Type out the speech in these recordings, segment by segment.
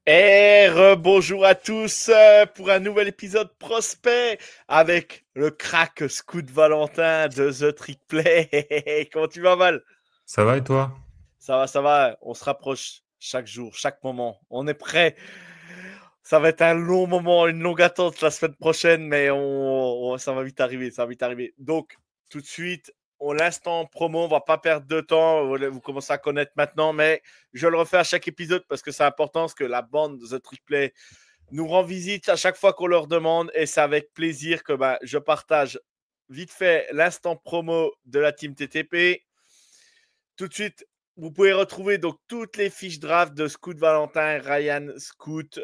Et bonjour à tous pour un nouvel épisode prospect avec le crack Scout Valentin de The Trick Play. Comment tu vas, Val? Ça va et toi? Ça va, on se rapproche chaque jour, chaque moment. On est prêt. Ça va être un long moment, une longue attente la semaine prochaine, mais ça va vite arriver, ça va vite arriver. Donc, tout de suite, l'instant promo, on va pas perdre de temps. Vous commencez à connaître maintenant, mais je le refais à chaque épisode parce que c'est important, parce que la bande The Trick Play nous rend visite à chaque fois qu'on leur demande et c'est avec plaisir que je partage vite fait l'instant promo de la team TTP. Tout de suite, vous pouvez retrouver donc toutes les fiches draft de Scout Valentin, Ryan Scout,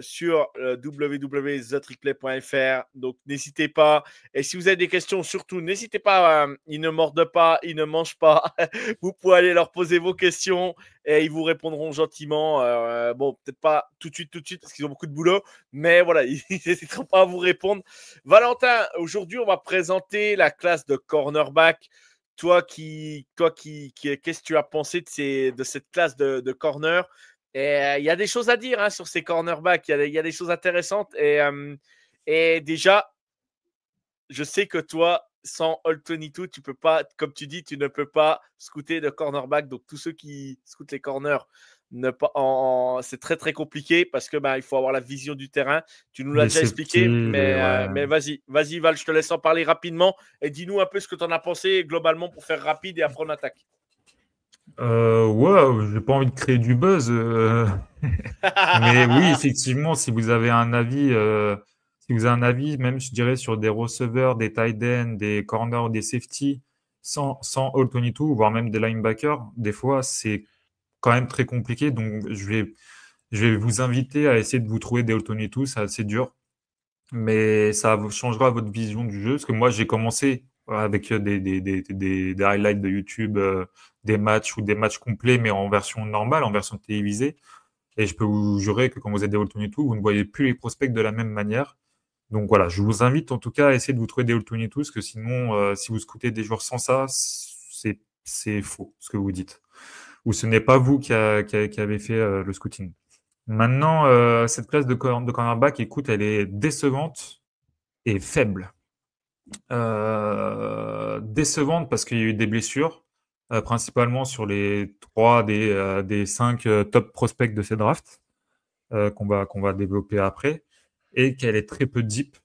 sur www.thetrickplay.fr. Donc n'hésitez pas. Et si vous avez des questions, surtout n'hésitez pas. Ils ne mordent pas, ils ne mangent pas. Vous pouvez aller leur poser vos questions et ils vous répondront gentiment. Bon, peut-être pas tout de suite, parce qu'ils ont beaucoup de boulot, mais voilà, ils n'hésiteront pas à vous répondre. Valentin, aujourd'hui, on va présenter la classe de cornerback. Qu'est-ce que tu as pensé de cette classe de corner? Et il y a des choses à dire sur ces cornerbacks. Il y a des choses intéressantes. Et déjà, je sais que toi, sans All-22, tu peux pas, comme tu dis, tu ne peux pas scouter de cornerback. Donc, tous ceux qui scoutent les corners, c'est très, très compliqué parce que il faut avoir la vision du terrain. Tu nous l'as Les déjà safety, expliqué, ouais. mais vas-y, Val, je te laisse en parler rapidement et dis-nous un peu ce que tu en as pensé globalement pour faire rapide et après on attaque. Ouais, j'ai pas envie de créer du buzz. Mais oui, effectivement, si vous avez un avis, même je dirais sur des receveurs, des tight ends, des corners, des safety, sans All-22, voire même des linebackers, des fois c'est quand même très compliqué. Donc je vais vous inviter à essayer de vous trouver des All-22, c'est assez dur. Mais ça changera votre vision du jeu. Parce que moi, j'ai commencé avec des highlights de YouTube, des matchs ou des matchs complets, mais en version normale, en version télévisée. Et je peux vous jurer que quand vous êtes des All-22, vous ne voyez plus les prospects de la même manière. Donc voilà, je vous invite en tout cas à essayer de vous trouver des All-22, parce que sinon, si vous scoutez des joueurs sans ça, c'est faux ce que vous dites. Ou ce n'est pas vous qui avez fait le scouting. Maintenant, cette classe de cornerback, écoute, elle est décevante et faible. Décevante parce qu'il y a eu des blessures, principalement sur les trois des cinq top prospects de ces drafts, qu'on va développer après, et qu'elle est très peu deep.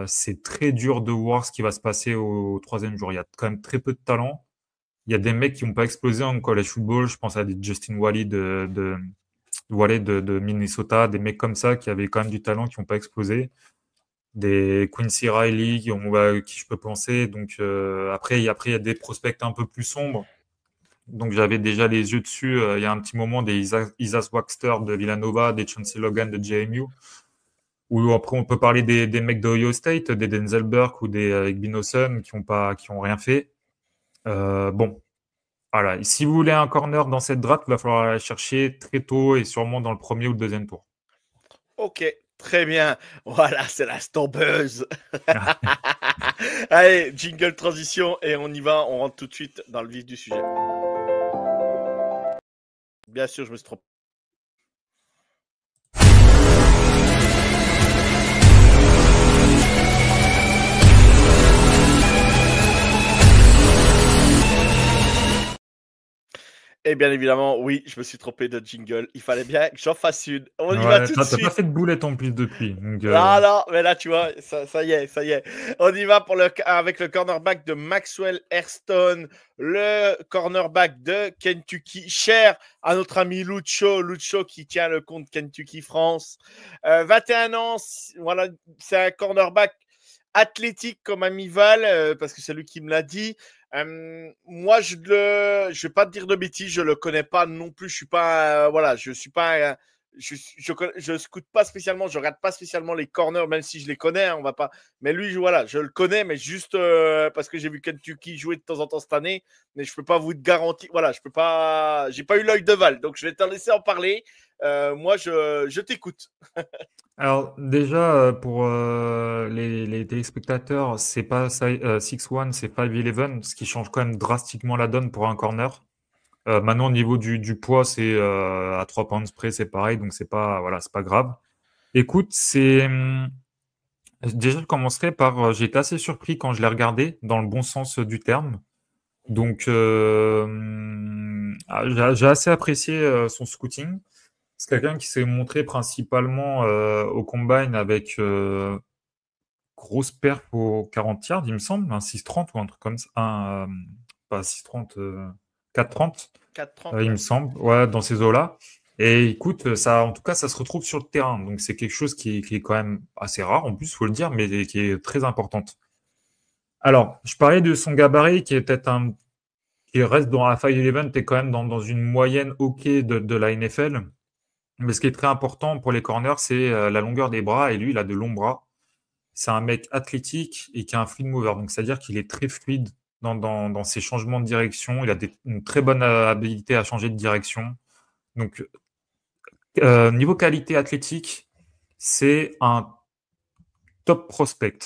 C'est très dur de voir ce qui va se passer au troisième jour. Il y a quand même très peu de talent. Il y a des mecs qui n'ont pas explosé en college football. Je pense à des Justin Wally de Minnesota, des mecs comme ça qui avaient quand même du talent, qui n'ont pas explosé. Des Quincy Riley qui je peux penser. Donc après il y a des prospects un peu plus sombres. Donc j'avais déjà les yeux dessus il y a un petit moment, des Isaac Waxter de Villanova, des Chauncey Logan de JMU. Ou après on peut parler des mecs d'Ohio State, des Denzel Burke ou des Igbinosun qui ont rien fait. Bon, voilà. Et si vous voulez un corner dans cette draft, il va falloir aller chercher très tôt et sûrement dans le premier ou le deuxième tour. Ok, très bien. Voilà, c'est la stompeuse. Allez, jingle transition et on y va. On rentre tout de suite dans le vif du sujet. Bien sûr, je me suis trompé. Et bien évidemment, oui, je me suis trompé de jingle. Il fallait bien que j'en fasse une. On y va Ouais, tout de t'as pas suite. fait de boulette en plus depuis. Donc, Ah non, mais là, tu vois, ça y est, ça y est. On y va avec le cornerback de Maxwell Hairston, le cornerback de Kentucky, cher à notre ami Lucho qui tient le compte Kentucky France. 21 ans, voilà, c'est un cornerback athlétique comme Amival, parce que c'est lui qui me l'a dit. Moi, je vais pas te dire de bêtises, je le connais pas non plus. Je suis pas, voilà, je suis pas je scoute pas spécialement, je regarde pas spécialement les corners, même si je les connais, on va pas. Mais lui, voilà, je le connais, mais juste parce que j'ai vu Kentucky jouer de temps en temps cette année, mais je peux pas vous garantir. Voilà, je peux pas, j'ai pas eu l'œil de Val, donc je vais te laisser en parler. Moi, je t'écoute. Alors déjà, pour les téléspectateurs, c'est pas 6-1, c'est 5-11, ce qui change quand même drastiquement la donne pour un corner. Maintenant, au niveau du poids, c'est à 3 pounds près, c'est pareil, donc voilà, c'est pas grave. Écoute, déjà, je commencerai par, j'ai été assez surpris quand je l'ai regardé, dans le bon sens du terme. Donc, j'ai assez apprécié son scouting. C'est quelqu'un qui s'est montré principalement au combine avec grosse perf au 40 yards, il me semble, un 6,30 ou un truc comme ça. Pas 6,30, 4,30, 4,30, il me ouais. semble, ouais, dans ces eaux-là. Et écoute, ça, en tout cas, ça se retrouve sur le terrain. Donc, c'est quelque chose qui est quand même assez rare, en plus, faut le dire, mais qui est très importante. Alors, je parlais de son gabarit qui est peut-être qui reste dans la 5'11", t'es quand même dans une moyenne OK de la NFL. Mais ce qui est très important pour les corners, c'est la longueur des bras. Et lui, il a de longs bras. C'est un mec athlétique et qui a un fluid mover. Donc, c'est-à-dire qu'il est très fluide dans ses changements de direction. Il a une très bonne habilité à changer de direction. Donc, niveau qualité athlétique, c'est un top prospect.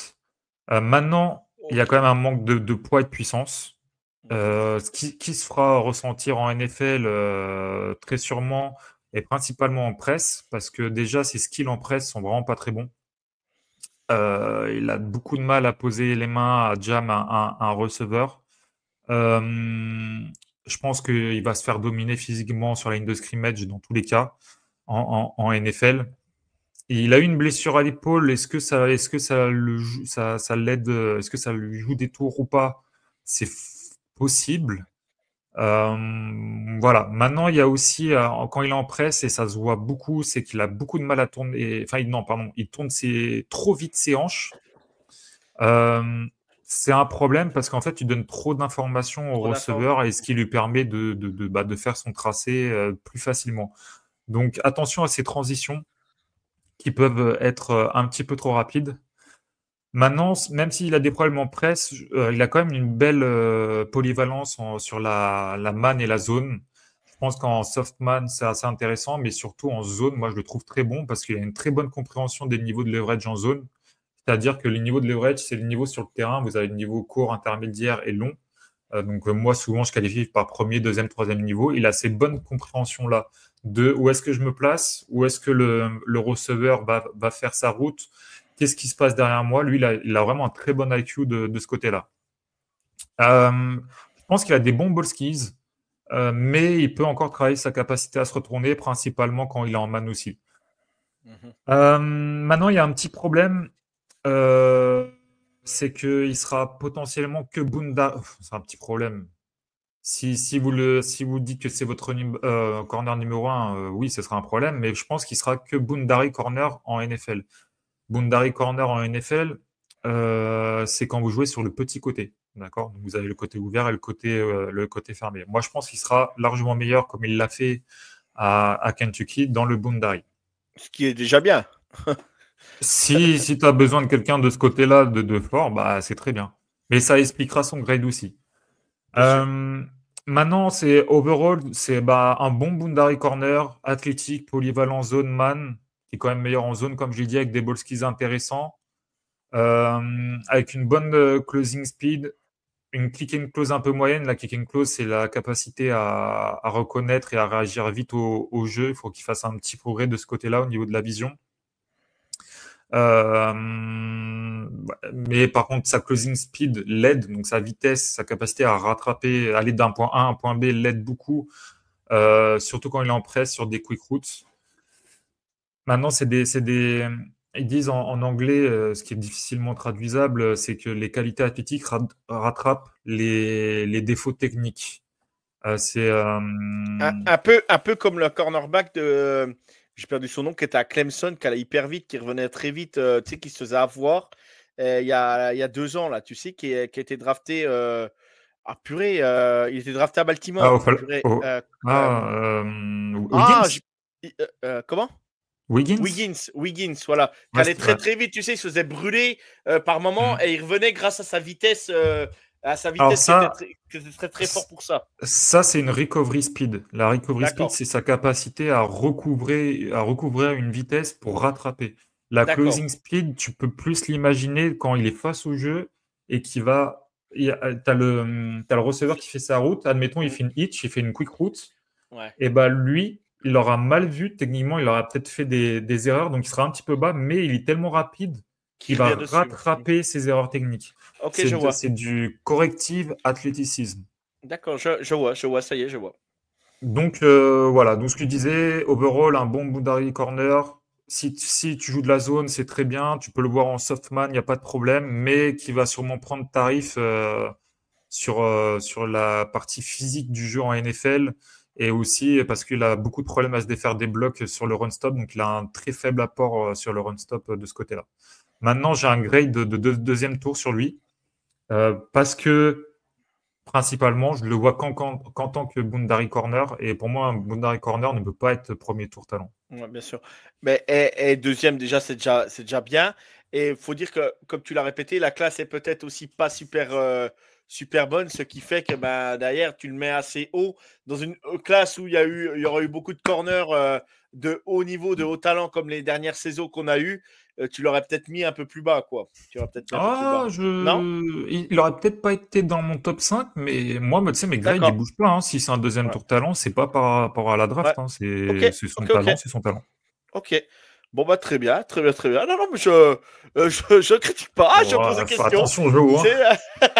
Maintenant, il y a Ok. quand même un manque de poids et de puissance. Mhm. Ce qui se fera ressentir en NFL très sûrement et principalement en presse, parce que déjà ses skills en presse sont vraiment pas très bons. Il a beaucoup de mal à poser les mains, à jam un receveur. Euh, je pense qu'il va se faire dominer physiquement sur la ligne de scrimmage dans tous les cas en NFL. Et il a eu une blessure à l'épaule. Est-ce que ça ça l'aide, est-ce que ça lui joue des tours ou pas? C'est possible. Voilà. Maintenant, il y a aussi, quand il est en presse, et ça se voit beaucoup, c'est qu'il a beaucoup de mal à tourner. Enfin, non, pardon, il tourne trop vite ses hanches. Euh, c'est un problème parce qu'en fait, tu donnes trop d'informations au Trop d'informations. receveur et ce qui lui permet de faire son tracé plus facilement. Donc, attention à ces transitions qui peuvent être un petit peu trop rapides. Maintenant, même s'il a des problèmes en presse, il a quand même une belle polyvalence sur la man et la zone. Je pense qu'en soft man, c'est assez intéressant, mais surtout en zone, moi, je le trouve très bon parce qu'il a une très bonne compréhension des niveaux de leverage en zone. C'est-à-dire que les niveaux de leverage, c'est le niveau sur le terrain. Vous avez le niveau court, intermédiaire et long. Donc, moi, souvent, je qualifie par premier, deuxième, troisième niveau. Il a ces bonnes compréhensions-là de où est-ce que je me place, où est-ce que le receveur va faire sa route, qu'est-ce qui se passe derrière moi. Lui, il a vraiment un très bon IQ de ce côté-là. Je pense qu'il a des bons ball skills, mais il peut encore travailler sa capacité à se retourner, principalement quand il est en man aussi. Mhm. Maintenant, il y a un petit problème. Euh, c'est qu'il sera potentiellement que Bunda. C'est un petit problème. Si vous dites que c'est votre corner numéro un, oui, ce sera un problème, mais je pense qu'il sera que Boundary Corner en NFL. Boundary Corner en NFL, c'est quand vous jouez sur le petit côté. D'accord? Donc, vous avez le côté ouvert et le côté fermé. Moi, je pense qu'il sera largement meilleur, comme il l'a fait à Kentucky, dans le Boundary. Ce qui est déjà bien. Si tu as besoin de quelqu'un de ce côté-là, de fort, bah, c'est très bien. Mais ça expliquera son grade aussi. Bien sûr. Euh, Maintenant, c'est overall, c'est un bon boundary corner, athlétique, polyvalent zone man, qui est quand même meilleur en zone, comme je l'ai dit, avec des ball skills intéressants, avec une bonne closing speed, une kick and close un peu moyenne. La kick and close, c'est la capacité à reconnaître et à réagir vite au jeu. Il faut qu'il fasse un petit progrès de ce côté-là au niveau de la vision. Euh, mais par contre, sa closing speed l'aide, donc sa vitesse, sa capacité à rattraper, aller d'un point A à un point B l'aide beaucoup, surtout quand il est en presse sur des quick routes. Maintenant, ils disent en anglais, ce qui est difficilement traduisable, c'est que les qualités athlétiques rattrapent les défauts techniques. C'est Un peu comme le cornerback de. J'ai perdu son nom, qui était à Clemson, qui allait hyper vite, qui revenait très vite, tu sais, qui se faisait avoir il y a 2 ans, là, tu sais, qui a été drafté. Ah, purée, il était drafté à au, Baltimore. Purée. Wiggins? Comment? Wiggins? Wiggins, voilà. Qui Ouais, allait très ouais. très vite, tu sais, il se faisait brûler par moment Mm. et il revenait grâce à sa Alors vitesse ça, qui était très très fort pour ça. Ça, c'est une recovery speed. La recovery speed, D'accord, c'est sa capacité à recouvrer une vitesse pour rattraper. La d'accord. closing speed, tu peux plus l'imaginer quand il est face au jeu et qui va t'as le receveur qui fait sa route. Admettons, il fait une hitch, il fait une quick route. Ouais. Et bah lui, il aura mal vu. Techniquement, il aura peut-être fait des erreurs, donc il sera un petit peu bas, mais il est tellement rapide Qui qu'il va revient dessus. rattraper ses erreurs techniques. Ok, je vois. C'est du corrective athléticisme. D'accord, je vois, ça y est, je vois. Donc voilà, donc ce que je disais, overall, un bon boundary corner. Si tu joues de la zone, c'est très bien. Tu peux le voir en softman, il n'y a pas de problème, mais qui va sûrement prendre tarif sur la partie physique du jeu en NFL et aussi parce qu'il a beaucoup de problèmes à se défaire des blocs sur le run stop, donc il a un très faible apport sur le run stop de ce côté-là. Maintenant, j'ai un grade de deuxième tour sur lui parce que principalement, je le vois qu'en tant que boundary corner et pour moi, un boundary corner ne peut pas être premier tour talent. Ouais, bien sûr. Mais deuxième, déjà, c'est déjà bien. Et il faut dire que, comme tu l'as répété, la classe est peut-être aussi pas super bonne, ce qui fait que ben, derrière, tu le mets assez haut. Dans une classe où il y aura eu beaucoup de corners de haut niveau, de haut talent, comme les dernières saisons qu'on a eues, tu l'aurais peut-être mis un peu plus bas, quoi. Tu l'aurais peut-être mis un peu plus bas. Non? Il aurait peut-être pas été dans mon top 5, mais moi, tu sais, mes grades, ils D'accord. bougent pas, hein. Si c'est un deuxième Ouais. tour talent, c'est pas par rapport à la Ouais. draft, hein. Ok, C'est son ok, ok. talent, c'est son talent. Ok. Bon, bah, très bien, très bien, très bien. Non, non, mais je critique pas, je pose des Fais questions. attention, Joe, hein. C'est,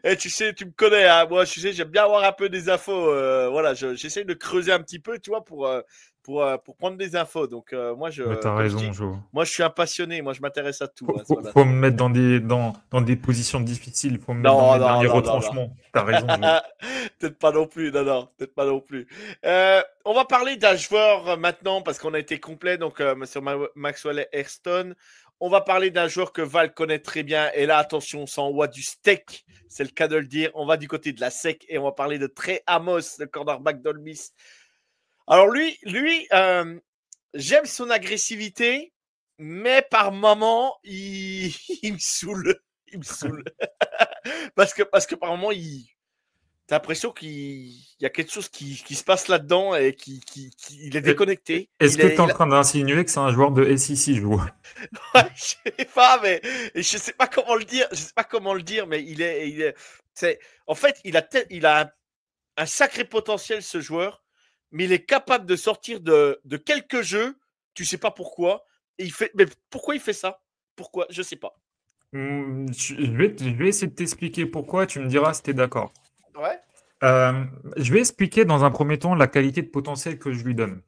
et tu sais, tu me connais, hein, moi, tu sais, j'aime bien avoir un peu des infos. Voilà, j'essaie de creuser un petit peu, tu vois, pour prendre des infos. Donc, Mais t'as comme je raison, dis, Joe. moi, je suis un passionné. Moi, je m'intéresse à tout. Hein, voilà, Faut me mettre dans des positions difficiles, faut me mettre dans Non, mes non, derniers non, non, non. retranchements. T'as raison, Joe. Peut-être pas non plus, non, non, peut-être pas non plus. On va parler d'un joueur maintenant parce qu'on a été complet donc sur Maxwell Hairston. On va parler d'un joueur que Val connaît très bien et là attention, ça envoie du steak, c'est le cas de le dire. On va du côté de la sec et on va parler de Trey Amos, le cornerback d'Ole Miss. Alors lui, j'aime son agressivité, mais par moment il me saoule, il me saoule parce que par moment t'as l'impression qu'il y a quelque chose qui se passe là-dedans et il est Et- déconnecté. Est-ce que tu es en train d'insinuer que c'est un joueur de SEC, Joe? Ouais, je sais pas, mais je sais pas comment le dire. Je sais pas comment le dire, mais en fait, il a un sacré potentiel ce joueur, mais il est capable de sortir de quelques jeux. Tu sais pas pourquoi. Mais pourquoi il fait ça? Pourquoi? Je sais pas. Je vais essayer de t'expliquer pourquoi, tu me diras si tu es d'accord. Ouais. Euh, je vais expliquer dans un premier temps la qualité de potentiel que je lui donne.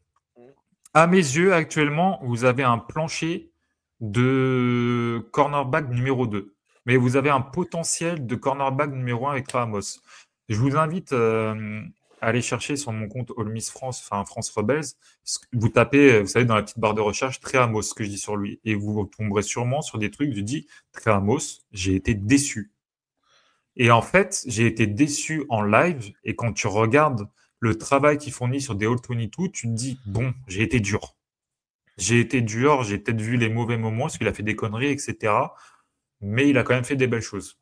À mes yeux, actuellement, vous avez un plancher de cornerback numéro 2, mais vous avez un potentiel de cornerback numéro 1 avec Ramos. Je vous invite à aller chercher sur mon compte All Miss France, enfin France Rebels. Vous tapez, vous savez, dans la petite barre de recherche, Trey Amos, ce que je dis sur lui. Et vous tomberez sûrement sur des trucs, je dis, Trey Amos, j'ai été déçu. Et en fait, j'ai été déçu en live. Et quand tu regardes le travail qu'il fournit sur des All-22, tu te dis, bon, j'ai été dur. J'ai été dur, j'ai peut-être vu les mauvais moments, parce qu'il a fait des conneries, etc. Mais il a quand même fait des belles choses.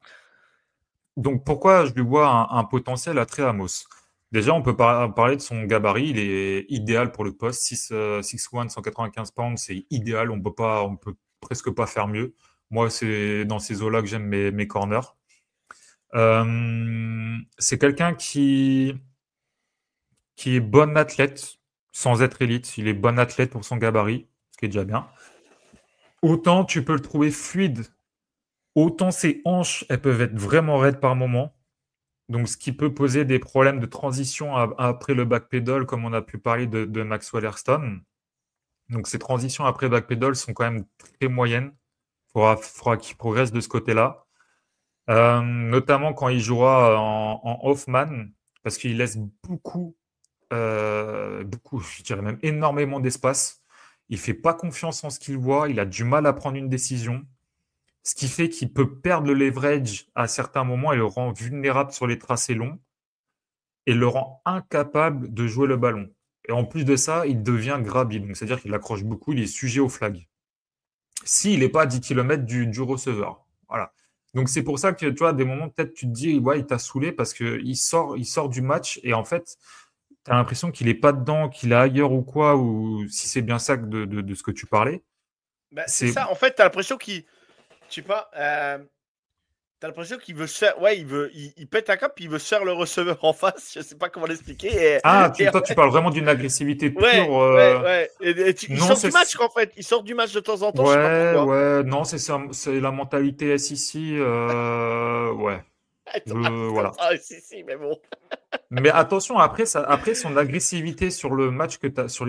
Donc pourquoi je lui vois un potentiel à Trey Amos? Déjà, on peut parler de son gabarit. Il est idéal pour le poste. 6'1", 195 pounds, c'est idéal. On peut presque pas faire mieux. Moi, c'est dans ces eaux-là que j'aime mes corners. C'est quelqu'un qui est bon athlète, sans être élite. Il est bon athlète pour son gabarit, ce qui est déjà bien. Autant tu peux le trouver fluide, autant ses hanches, elles peuvent être vraiment raides par moment. Donc, ce qui peut poser des problèmes de transition après le backpedal, comme on a pu parler de Maxwell Hairston. Donc, ces transitions après backpedal sont quand même très moyennes. Faudra qu'il progresse de ce côté-là. Notamment quand il jouera en off-man, parce qu'il laisse beaucoup, je dirais même énormément d'espace. Il fait pas confiance en ce qu'il voit, il a du mal à prendre une décision, ce qui fait qu'il peut perdre le leverage à certains moments et le rend vulnérable sur les tracés longs et le rend incapable de jouer le ballon. Et en plus de ça, il devient grabby, donc c'est-à-dire qu'il accroche beaucoup, il est sujet au flag. S'il n'est pas à 10 km du receveur. Voilà. Donc c'est pour ça que tu vois, à des moments, peut-être tu te dis, ouais, il t'a saoulé parce qu'il sort du match et en fait, tu as l'impression qu'il n'est pas dedans, qu'il est ailleurs ou quoi, ou si c'est bien ça de ce que tu parlais. Bah, c'est C'est ça. En fait, t'as l'impression qu'il, je sais pas, T'as l'impression qu'il veut se faire, ouais, il pète un cap, puis il veut se faire le receveur en face. Je sais pas comment l'expliquer. Ah, Et toi, tu parles vraiment d'une agressivité ouais, pure. ouais, ouais. Il Non, sort du match, en fait. Il sort du match de temps en temps, je sais pas ouais, pourquoi. ouais, non, c'est la mentalité SEC. Ouais, Comme voilà. ça, si, mais bon. Mais attention, après son agressivité sur sur les Mais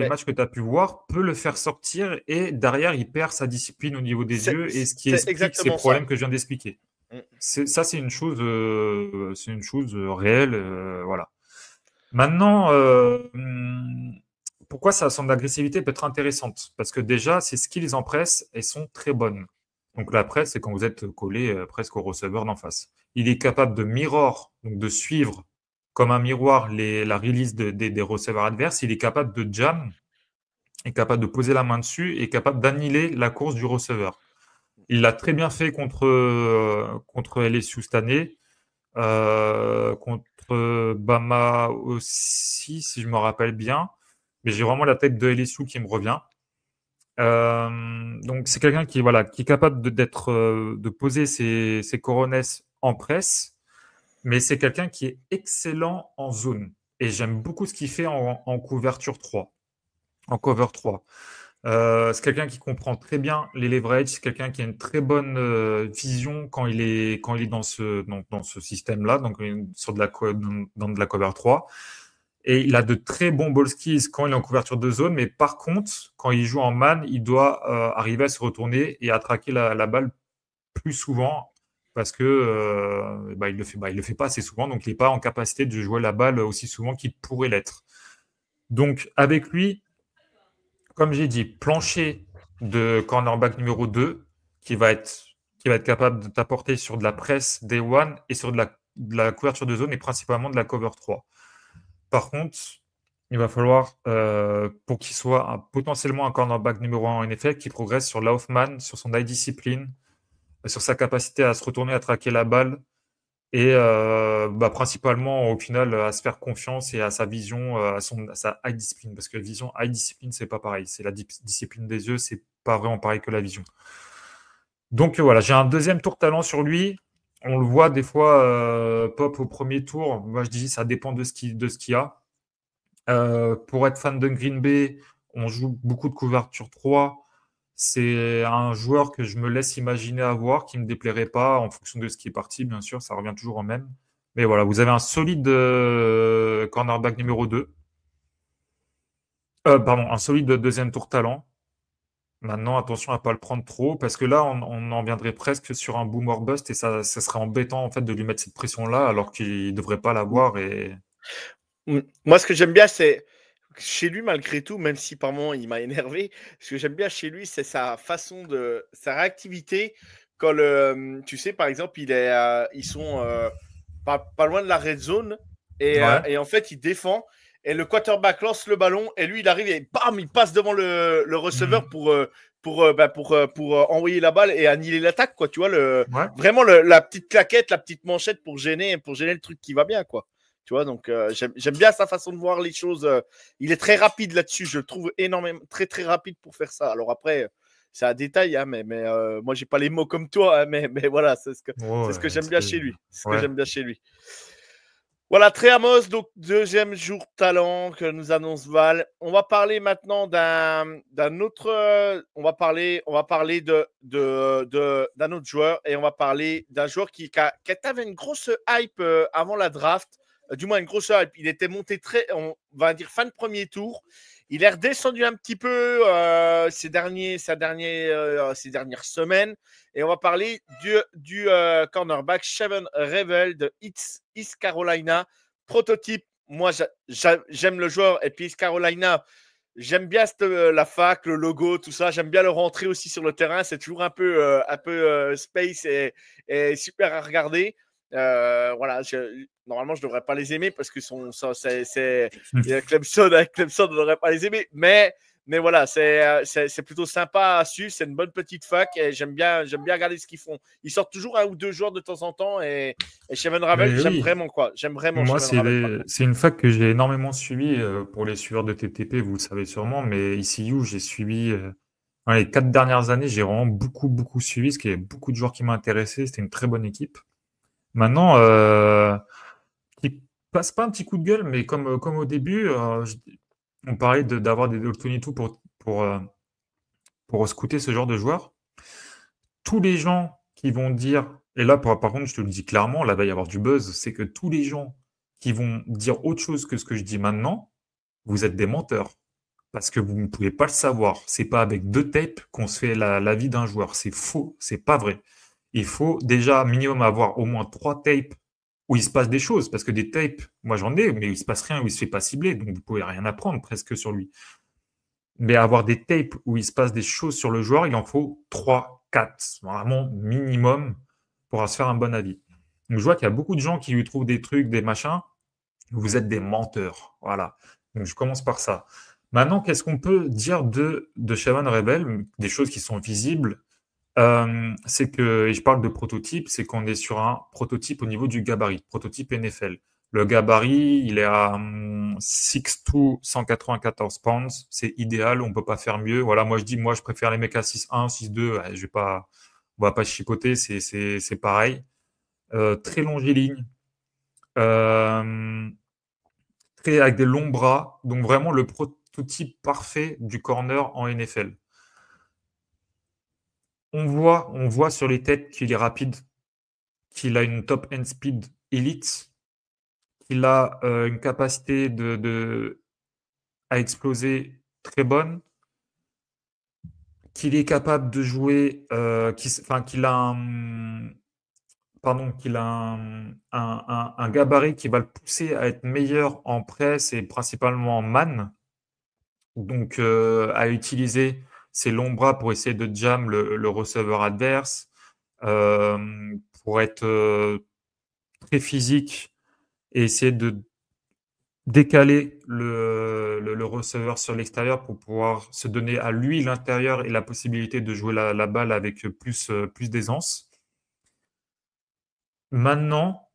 matchs que tu as pu voir peut le faire sortir et derrière, il perd sa discipline au niveau des c'est yeux et ce qui c'est explique ces exactement ça. problèmes que je viens d'expliquer. Mm. Ça, c'est une chose réelle, voilà. Maintenant, pourquoi son agressivité peut être intéressante? Parce que déjà, ses skills en presse, elles sont très bonnes. Donc la presse, c'est quand vous êtes collé presque au receveur d'en face. Il est capable de mirror, donc de suivre comme un miroir la release des receveurs adverses. Il est capable de jam, est capable de poser la main dessus, et est capable d'annihiler la course du receveur. Il l'a très bien fait contre LSU cette année. Contre Bama aussi, si je me rappelle bien. Mais j'ai vraiment la tête de LSU qui me revient. Donc c'est quelqu'un voilà, qui est capable de poser ses coronets en presse, mais c'est quelqu'un qui est excellent en zone. Et j'aime beaucoup ce qu'il fait en couverture 3, en cover 3. C'est quelqu'un qui comprend très bien les leverages, c'est quelqu'un qui a une très bonne vision quand il est dans ce système-là, donc dans de la cover 3. Et il a de très bons ball skills quand il est en couverture de zone, mais par contre, quand il joue en man, il doit arriver à se retourner et à traquer la balle plus souvent parce que il le fait pas assez souvent, donc il n'est pas en capacité de jouer la balle aussi souvent qu'il pourrait l'être. Donc avec lui, comme j'ai dit, plancher de cornerback numéro 2 qui va être capable de t'apporter sur de la presse day one et sur de la couverture de zone et principalement de la cover 3. Par contre, il va falloir, pour qu'il soit potentiellement un cornerback numéro 1 en NFL, qu'il progresse sur l'offman, sur son eye discipline, sur sa capacité à se retourner, à traquer la balle et principalement au final à se faire confiance et à sa vision, à sa eye discipline. Parce que vision, eye discipline, c'est pas pareil. C'est la discipline des yeux, c'est pas vraiment pareil que la vision. Donc voilà, j'ai un deuxième tour talent sur lui. On le voit des fois pop au premier tour. Moi, je dis ça dépend de ce qu'il y a. Pour être fan de Green Bay, on joue beaucoup de couverture 3. C'est un joueur que je me laisse imaginer avoir, qui ne me déplairait pas en fonction de ce qui est parti, bien sûr, ça revient toujours au même. Mais voilà, vous avez un solide cornerback numéro 2. Pardon, un solide deuxième tour talent. Maintenant, attention à ne pas le prendre trop, parce que là, on en viendrait presque sur un boom or bust, et ça serait embêtant en fait de lui mettre cette pression-là, alors qu'il ne devrait pas l'avoir. Et... Moi, ce que j'aime bien, c'est chez lui, malgré tout, même si par moments il m'a énervé, ce que j'aime bien chez lui, c'est sa façon sa réactivité. Quand tu sais, par exemple, ils sont pas loin de la red zone Ouais. et en fait, il défend et le quarterback lance le ballon et lui, il arrive et bam, il passe devant le receveur Mhm. pour envoyer la balle et annihiler l'attaque, quoi. Tu vois, Ouais. vraiment la petite claquette, la petite manchette pour gêner le truc qui va bien, quoi. Tu vois, donc j'aime bien sa façon de voir les choses. Il est très rapide là-dessus, je le trouve énormément, très très rapide pour faire ça. Alors après, c'est un détail, hein, mais moi j'ai pas les mots comme toi, hein, mais voilà, c'est ce que Ouais, j'aime bien chez lui. C'est ce que ouais. j'aime bien chez lui. Voilà, Trey Amos, donc deuxième jour talent que nous annonce Val. On va parler maintenant d'un autre. On va parler d'un autre joueur et on va parler d'un joueur qui avait une grosse hype avant la draft. Du moins une grosse hype. Il était monté on va dire fin de premier tour. Il est redescendu un petit peu ces dernières semaines. Et on va parler du cornerback Shaven Revel de East Carolina. Prototype, moi j'aime le joueur. Et puis East Carolina, j'aime bien la fac, le logo, tout ça. J'aime bien le rentrer aussi sur le terrain. C'est toujours un peu space et super à regarder. Voilà, normalement, je ne devrais pas les aimer parce que Clemson, on ne devrait pas les aimer. Mais voilà, c'est plutôt sympa à suivre. C'est une bonne petite fac et j'aime bien regarder ce qu'ils font. Ils sortent toujours un ou deux joueurs de temps en temps et Shaven Ravel, Mais j'aime oui, vraiment quoi. J'aime vraiment moi, Shaven Ravel par contre. c'est une fac que j'ai énormément suivie pour les suiveurs de TTP, vous le savez sûrement, mais ICU, j'ai suivi dans les 4 dernières années, j'ai vraiment beaucoup, beaucoup suivi, parce qu'il y avait beaucoup de joueurs qui m'intéressaient, c'était une très bonne équipe. Maintenant, qui passe pas un petit coup de gueule, mais comme au début, on parlait d'avoir des All-22 pour scouter ce genre de joueurs. Tous les gens qui vont dire, et là, par contre, je te le dis clairement, là, va y avoir du buzz, c'est que tous les gens qui vont dire autre chose que ce que je dis maintenant, vous êtes des menteurs. Parce que vous ne pouvez pas le savoir. C'est pas avec 2 tapes qu'on se fait la vie d'un joueur. C'est faux, c'est pas vrai. Il faut déjà minimum avoir au moins 3 tapes où il se passe des choses. Parce que des tapes, moi j'en ai, mais il se passe rien, où il se fait pas cibler. Donc vous pouvez rien apprendre presque sur lui. Mais avoir des tapes où il se passe des choses sur le joueur, il en faut 3, 4, vraiment minimum pour se faire un bon avis. Donc je vois qu'il y a beaucoup de gens qui lui trouvent des trucs, des machins. Vous êtes des menteurs. Voilà. Donc je commence par ça. Maintenant, qu'est-ce qu'on peut dire de Shaman Rebel? Des choses qui sont visibles. C'est que, et je parle de prototype, c'est qu'on est sur un prototype au niveau du gabarit, prototype NFL. Le gabarit, il est à 6'2", 194 pounds. C'est idéal, on peut pas faire mieux. Voilà, moi je préfère les mecs à 6'1", 6'2". Ouais, on va pas chipoter, c'est pareil. Très longiligne, euh, très avec des longs bras. Donc vraiment le prototype parfait du corner en NFL. On voit sur les têtes qu'il est rapide, qu'il a une top end speed élite, qu'il a une capacité à exploser très bonne, qu'il est capable de jouer, qu'il a qu'il a un gabarit qui va le pousser à être meilleur en presse et principalement en man, donc à utiliser ses longs bras pour essayer de jam le receveur adverse, pour être très physique et essayer de décaler le receveur sur l'extérieur pour pouvoir se donner à lui l'intérieur et la possibilité de jouer la balle avec plus d'aisance. Maintenant,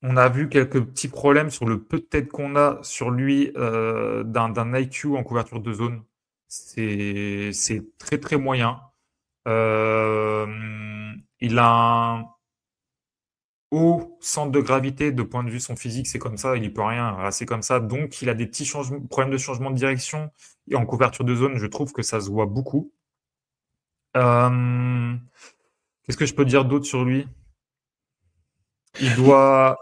on a vu quelques petits problèmes sur le peu de tête qu'on a sur lui d'un IQ en couverture de zone. C'est très très moyen. Euh, il a un haut centre de gravité de point de vue son physique, c'est comme ça, il n'y peut rien, voilà, c'est comme ça. Donc il a des petits problèmes de changement de direction et en couverture de zone, je trouve que ça se voit beaucoup. Euh, Qu'est-ce que je peux dire d'autre sur lui? Il doit,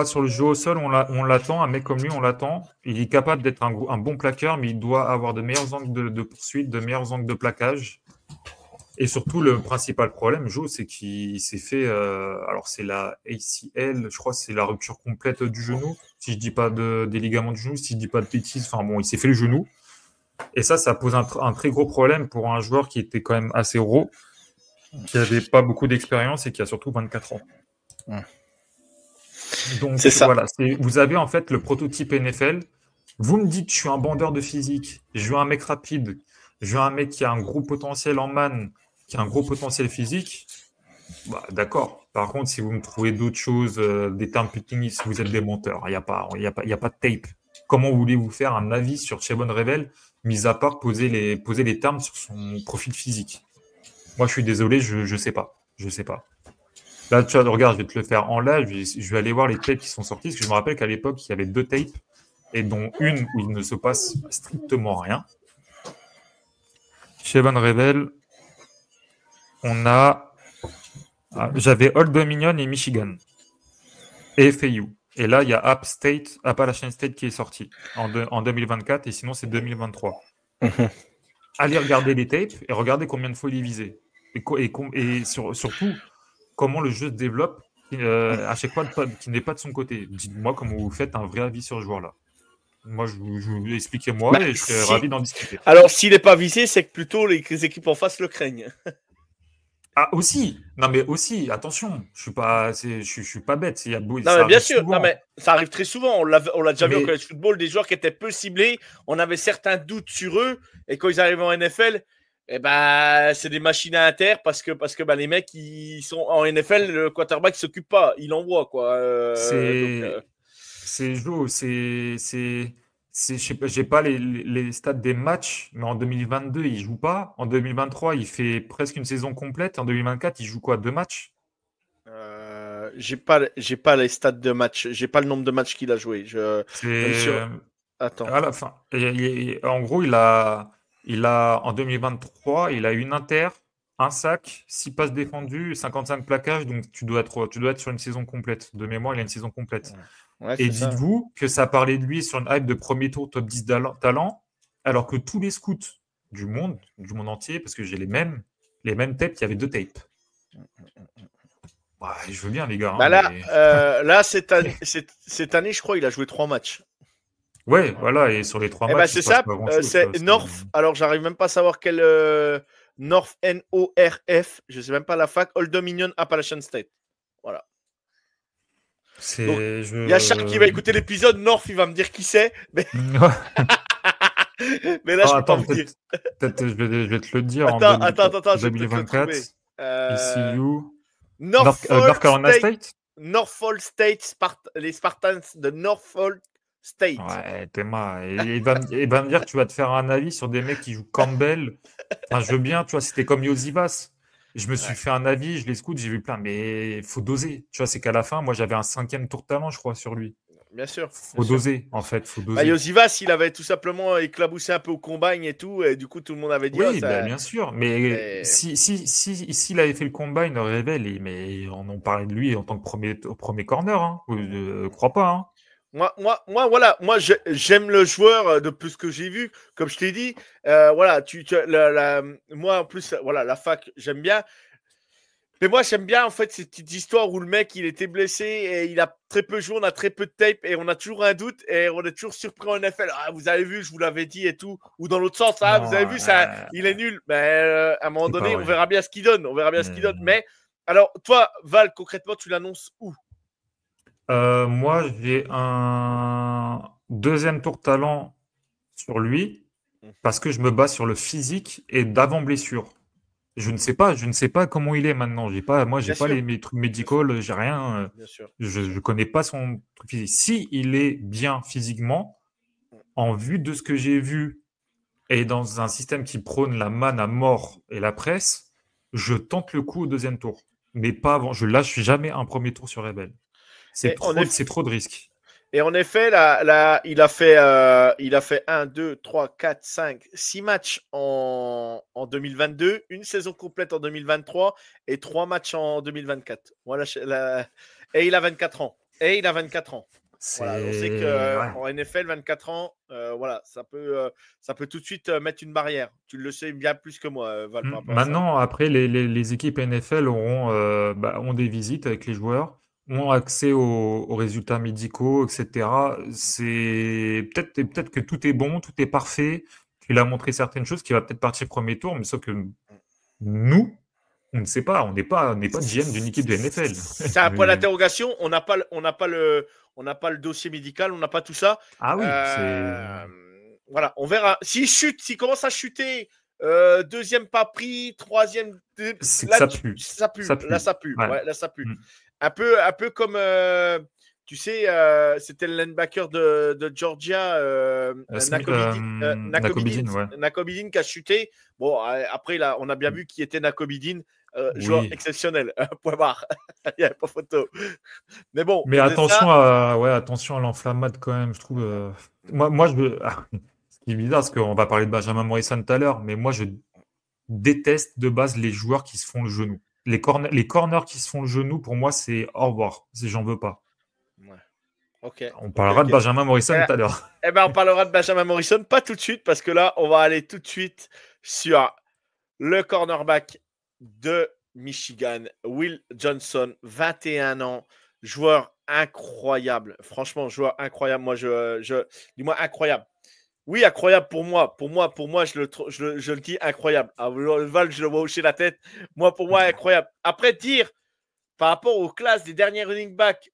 sur le jeu au sol, on l'attend, un mec comme lui, on l'attend. Il est capable d'être un bon plaqueur, mais il doit avoir de meilleurs angles de poursuite, de meilleurs angles de plaquage. Et surtout, le principal problème, Joe, c'est qu'il s'est fait. Alors, c'est la ACL, je crois, que c'est la rupture complète du genou. Si je dis pas des ligaments du genou, si je dis pas de bêtises, enfin bon, il s'est fait le genou. Et ça pose un très gros problème pour un joueur qui était quand même assez raw, qui avait pas beaucoup d'expérience et qui a surtout 24 ans. Donc C'est ça. voilà, vous avez en fait le prototype NFL. Vous me dites, je suis un bandeur de physique, je veux un mec rapide, je veux un mec qui a un gros potentiel en man, qui a un gros potentiel physique. Bah, d'accord. Par contre, si vous me trouvez d'autres choses, des termes plus techniques, vous êtes des menteurs. Il n'y a pas, il y a pas de tape. Comment voulez-vous faire un avis sur Chebon Revel, mis à part poser les termes sur son profil physique? Moi, je suis désolé, je sais pas. Je sais pas. Là, tu vois, regarde, je vais te le faire en live. Je vais aller voir les tapes qui sont sorties, parce que je me rappelle qu'à l'époque, il y avait 2 tapes, et dont une où il ne se passe strictement rien. Chebon Revel, on a. J'avais Old Dominion et Michigan. Et FAU. Et là, il y a Appalachian State qui est sorti en 2024, et sinon, c'est 2023. Allez regarder les tapes et regardez combien de fois il est visé. Et surtout, comment le jeu se développe à chaque fois qui n'est pas de son côté. Dites-moi comment vous faites un vrai avis sur ce joueur-là. Moi, expliquez-moi et je serais ravi d'en discuter. Alors, s'il n'est pas visé, c'est que plutôt les équipes en face le craignent. Ah, aussi. Non, mais aussi, attention, je suis pas bête. Non, Ça mais bien arrive sûr, souvent. non, mais ça arrive très souvent. On l'a déjà vu au Mais college football, des joueurs qui étaient peu ciblés. On avait certains doutes sur eux. Et quand ils arrivent en NFL, eh ben, c'est des machines à inter parce que ben, les mecs, ils sont en NFL, le quarterback ne s'occupe pas. Il envoie, quoi. c'est Joe, je sais pas, j'ai pas les stats des matchs, mais en 2022, il joue pas. En 2023, il fait presque une saison complète. En 2024, il joue quoi? 2 matchs? J'ai pas les stats de match. J'ai pas le nombre de matchs qu'il a joué. Même C'est sur. Attends. à la fin. En gros, en 2023, il a une inter, un sac, 6 passes défendues, 55 plaquages. Donc, tu dois être sur une saison complète. De mémoire, il a une saison complète. Ouais, Et c'est ça. dites-vous que ça parlait de lui sur une hype de premier tour top 10 talent, alors que tous les scouts du monde entier, parce que j'ai les mêmes tapes, il y avait 2 tapes. Ouais, je veux bien, les gars, Bah hein, là, mais cette année, je crois, il a joué 3 matchs. ouais, voilà. Et sur les 3 Eh ben, matchs, il c'est se passe ça. pas grand-chose, C'est quoi. North. Alors, j'arrive même pas à savoir quel North Norf. Je sais même pas la fac. Old Dominion Appalachian State. Voilà. Donc, il y a Charles qui va écouter l'épisode. North, il va me dire qui c'est. Mais, mais là, je peux pas Attends, vous dire. peut-être je vais te le dire Attends, je vais peut-être le 2024. trouver. ECU. Norfolk North Carolina State. State? Norfolk State, les Spartans de Norfolk State. Ouais, Théma. Et il va me dire que tu vas te faire un avis sur des mecs qui jouent Campbell. Enfin, je veux bien, tu vois, c'était comme Yosivas. Je me suis Ouais, fait un avis, je l'écoute, j'ai vu plein, mais faut doser. Tu vois, c'est qu'à la fin, moi, j'avais un 5e tour de talent, je crois, sur lui. bien sûr. Faut doser, en fait, faut Bah, doser. Yosivas, il avait tout simplement éclaboussé un peu au combine et tout, et du coup, tout le monde avait dit, oh, Oui, bah, ça. bien sûr. Mais Et s'il avait fait le combine, au révèle, mais on en parlait de lui en tant que premier corner. Hein. Crois pas. Hein. voilà, j'aime le joueur de plus ce que j'ai vu, comme je t'ai dit. Voilà, moi, en plus, voilà, la fac, j'aime bien. Mais moi, j'aime bien en fait cette petite histoire où le mec il était blessé et il a très peu joué, on a très peu de tape et on a toujours un doute et on est toujours surpris en NFL. Ah, vous avez vu, je vous l'avais dit et tout. Ou dans l'autre sens, ah, vous avez Non, vu, ça, il est nul. Mais à un moment c'est pas donné, on vrai. verra bien ce qu'il donne. On verra bien ce qu'il donne. Euh, Mais alors, toi, Val, concrètement, tu l'annonces où? Moi, j'ai un 2e tour talent sur lui parce que je me base sur le physique et d'avant blessure. Je ne sais pas comment il est maintenant. J'ai Bien pas sûr, mes trucs bien sûr, médicaux, j'ai rien. bien sûr, bien Je sûr. connais pas son truc physique. Si il est bien physiquement, en vue de ce que j'ai vu et dans un système qui prône la manne à mort et la presse, je tente le coup au 2e tour. Mais pas avant. Je lâche jamais un premier tour sur Rebel. C'est Et en trop, effet, c'est trop de risques. Et en effet, il a fait 1, 2, 3, 4, 5, 6 matchs en 2022, une saison complète en 2023 et 3 matchs en 2024. Voilà, et il a 24 ans. Voilà, on sait C'est. Ouais. qu'en NFL, 24 ans, voilà, ça peut tout de suite mettre une barrière. Tu le sais bien plus que moi, Val, par rapport à ça. Maintenant, après, les équipes NFL ont des visites avec les joueurs, ont accès aux résultats médicaux, etc. C'est peut-être que tout est bon, tout est parfait. Il a montré certaines choses qui va peut-être partir premier tour, mais sauf que nous, on ne sait pas. On n'est pas GM d'une équipe de NFL. C'est un point d'interrogation. On n'a pas le dossier médical, on n'a pas tout ça. Ah oui, Euh, voilà, on verra. S'il commence à chuter, deuxième pas pris, troisième, c'est que là, ça pue. ça pue. Ça Là, pue. ça pue. Ouais. Ouais, là, ça pue. Mm. Un peu comme, tu sais, c'était le linebacker de Georgia, Nakobidin, ouais. Nakobidin qui a chuté. Bon, après, là, on a bien vu qui était Nakobidin. Joueur Oui. exceptionnel. Point barre. Il n'y avait pas photo. Mais bon, Mais au-delà de ça, attention à l'enflammade quand même, je trouve. Moi, ce qui est bizarre, c'est qu'on va parler de Benjamin Morrison tout à l'heure, mais moi, je déteste de base les joueurs qui se font le genou. Les corners qui se font le genou, pour moi, c'est au revoir. J'en veux pas. ouais. Ok. On Ok, parlera de ok. Benjamin Morrison Eh, tout à l'heure. eh ben, on parlera de Benjamin Morrison, pas tout de suite, parce que là, on va aller tout de suite sur le cornerback de Michigan, Will Johnson, 21 ans, joueur incroyable. Franchement, joueur incroyable. Moi, dis-moi incroyable. Oui, incroyable pour moi. Pour moi, je le dis incroyable. Ah, Val, je le vois hocher la tête. Moi, pour moi, incroyable. Après, dire par rapport aux classes des derniers running backs